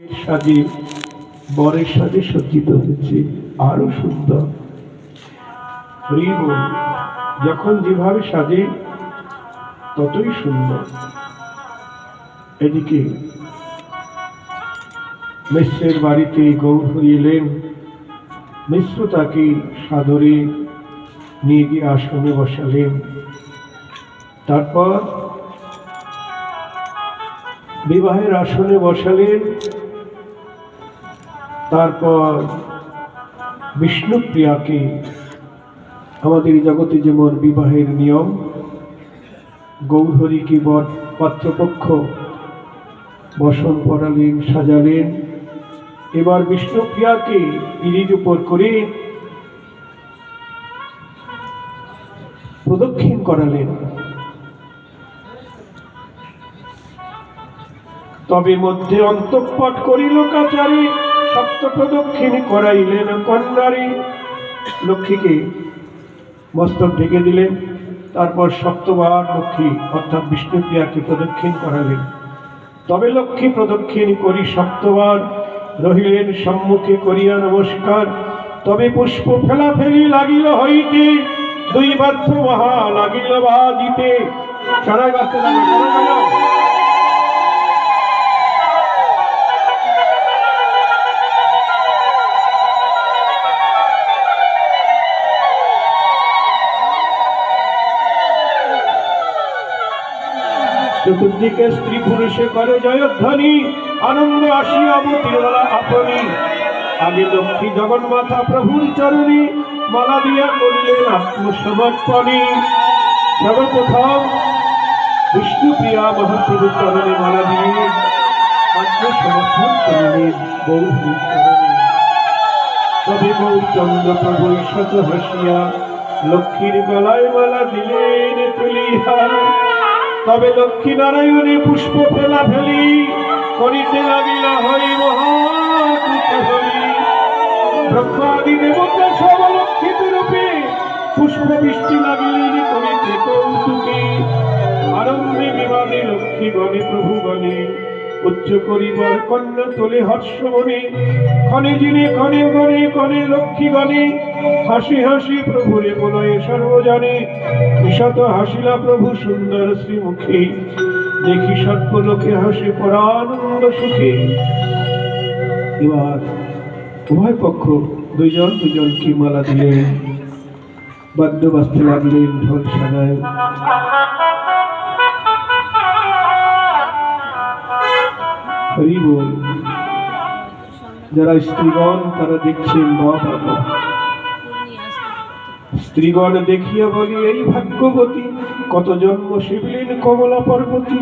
সাজে বরের সাজে সজ্জিত হয়েছে, আরো সুন্দর। যখন যেভাবে সাজে ততই সুন্দর। এদিকে মিশ্রের বাড়িতে গৌর এলেন। মিশ্র তাকে সাদরে নিয়ে গিয়ে আসনে বসালেন। তারপর বিবাহের আসনে বসালেন। তারপর বিষ্ণুপ্রিয়াকে, আমাদের জগতে যেমন বিবাহের নিয়ম, গৌরহরিকে বর পাত্রপক্ষ বসন পড়ালেন, সাজালেন। এবার বিষ্ণুপ্রিয়াকে পিঁড়ির উপর করে প্রদক্ষিণ করালেন। তবে মধ্যে অন্তঃপট করি লোকাচারী সপ্ত প্রদক্ষিণ করাইলেন কন্যারে। লক্ষ্মীকে মস্তক ঢেকে দিলেন। তারপর সপ্তবার লক্ষ্মী অর্থাৎ বিষ্ণুপ্রিয়াকে প্রদক্ষিণ করালেন। তবে লক্ষ্মী প্রদক্ষিণ করি সপ্তবার রহিলেন সম্মুখে করিয়া নমস্কার। তবে পুষ্প ফেলা ফেলি লাগিল হইতে, দুই বাধ্য মহা লাগিল বাজিতে। সবাই বাজতে লাগলো। চতুর্দিকে স্ত্রী পুরুষে করে জয়ধ্বনি, আনন্দ আসিয়া অবতীর্ণ আপনি। আগে লক্ষ্মী জগন্মাতা প্রভুর চরণে মালা দিয়া করিলেন আত্মসমর্পণে। সর্বপ্রথম বিষ্ণুপ্রিয়া মহাপ্রভুর চরণে মালা দিয়ে আত্মসমর্পণ করিলেন গৌরীর চরণে। তবে গৌরচন্দ্র প্রভু শত হাসিয়া লক্ষ্মীর গলায় মালা দিলেন তুলিয়া। তবে লক্ষ্মী নারায়ণে পুষ্প ফেলা ফেলি করিতে লাগিল হই মহাকৃত হরি। ব্রহ্মাদি দেবতা সব লক্ষিত রূপে পুষ্প বৃষ্টি লাগিলেন করিতে কৌতুকে। আরম্ভে বিমানে লক্ষ্মী গণে প্রভু গণে, উচ্চ করিবার কন্যা তোলে হর্ষমণি। ক্ষণে জিনে ক্ষণে গণে কণে লক্ষ্মী গণে, হাসি হাসি প্রভুরে বলয়ে সর্বজনে। ঈশত হাসিলা প্রভু সুন্দর শ্রীমুখে, দেখি সর্বলোকে হাসে পরানন্দ সুখে। এবার উভয় পক্ষ দুইজন দুজনকে মালা দিলেন, বাদ্য বাজতে লাগলেন, ঢোল সানায়। হরি বল। যারা স্ত্রীগণ তারা দেখছেন, বাবা স্ত্রীগণ দেখিয়া বলি এই ভাগ্যবতী, কত জন্ম শিবলেন কমলা পর্বতী।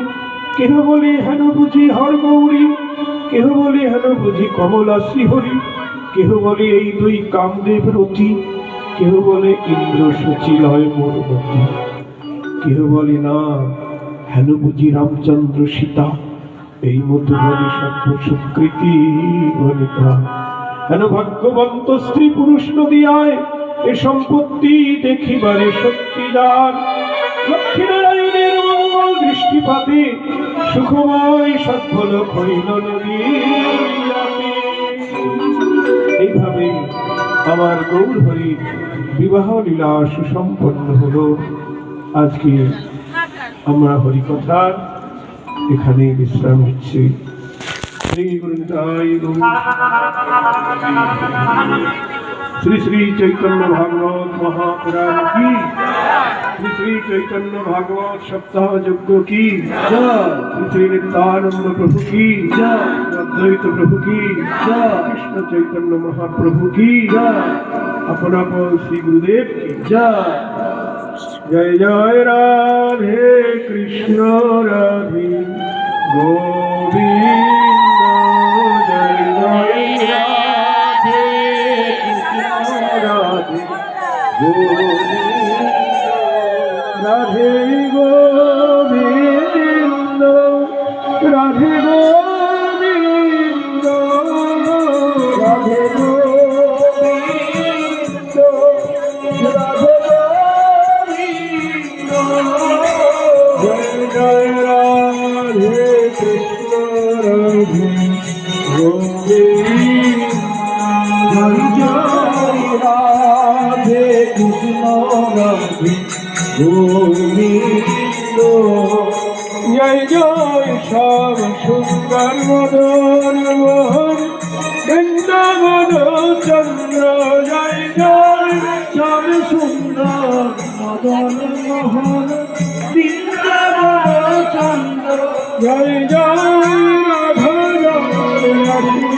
কেহ বলে হেন বুঝি হর গৌরী, কেহ বলে হেন বুঝি কমলা শ্রীহরি। কেহ বলে এই দুই কামদেব রতি, কেহ বলে ইন্দ্র সচিলয় মোরমতি। কেহ বলে না হেন বুঝি রামচন্দ্র সীতা, এই মতো বলে সভ্য সুকৃতি বনিতা। হেন ভাগ্যবন্ত স্ত্রী পুরুষ নদিয়ায়, এ সম্পত্তি দেখিবারে সত্যি যার। লক্ষ্মীনারায়ণের মঙ্গল দৃষ্টিপাতে সুখময় সদ্ভলোক হইল নদী। এইভাবে আমার গৌর হরির বিবাহ লীলা সুসম্পন্ন হলো। আজকে আমরা হরিকথার এখানে বিশ্রাম নিচ্ছি। শ্রী শ্রী চৈতন্য ভাগবত মহাপুরাণ কি, শ্রী শ্রী চৈতন্য ভাগবত সপ্তাহ যজ্ঞ কি, শ্রী শ্রী নিত্যানন্দ প্রভু কি, অদ্বৈত প্রভু কি, কৃষ্ণ চৈতন্য মহাপ্রভু কি, আপন আপন শ্রী গুরুদেব কি জয়। জয় জয় রাধে কৃষ্ণ রাধে গোবিন্দ। জয় জয় রাধে কৃষ্ণ রাধে গোবিন্দ। রাধে গোবিন্দ রাধে গোবিন্দ রাধে গোবিন্দ রাধে গোবিন্দ। জয় জয় রাধে কৃষ্ণ রাধে জয় জয় রাধে কৃষ্ণ রাধে গোবিন্দ জয় জয় শ্যাম সুন্দর মদন মোহন বৃন্দাবন চন্দ্র জয় জয় শ্যাম সুন্দর মদন মোহন বৃন্দাবন চন্দ্র জয় জয় রাধা রমণ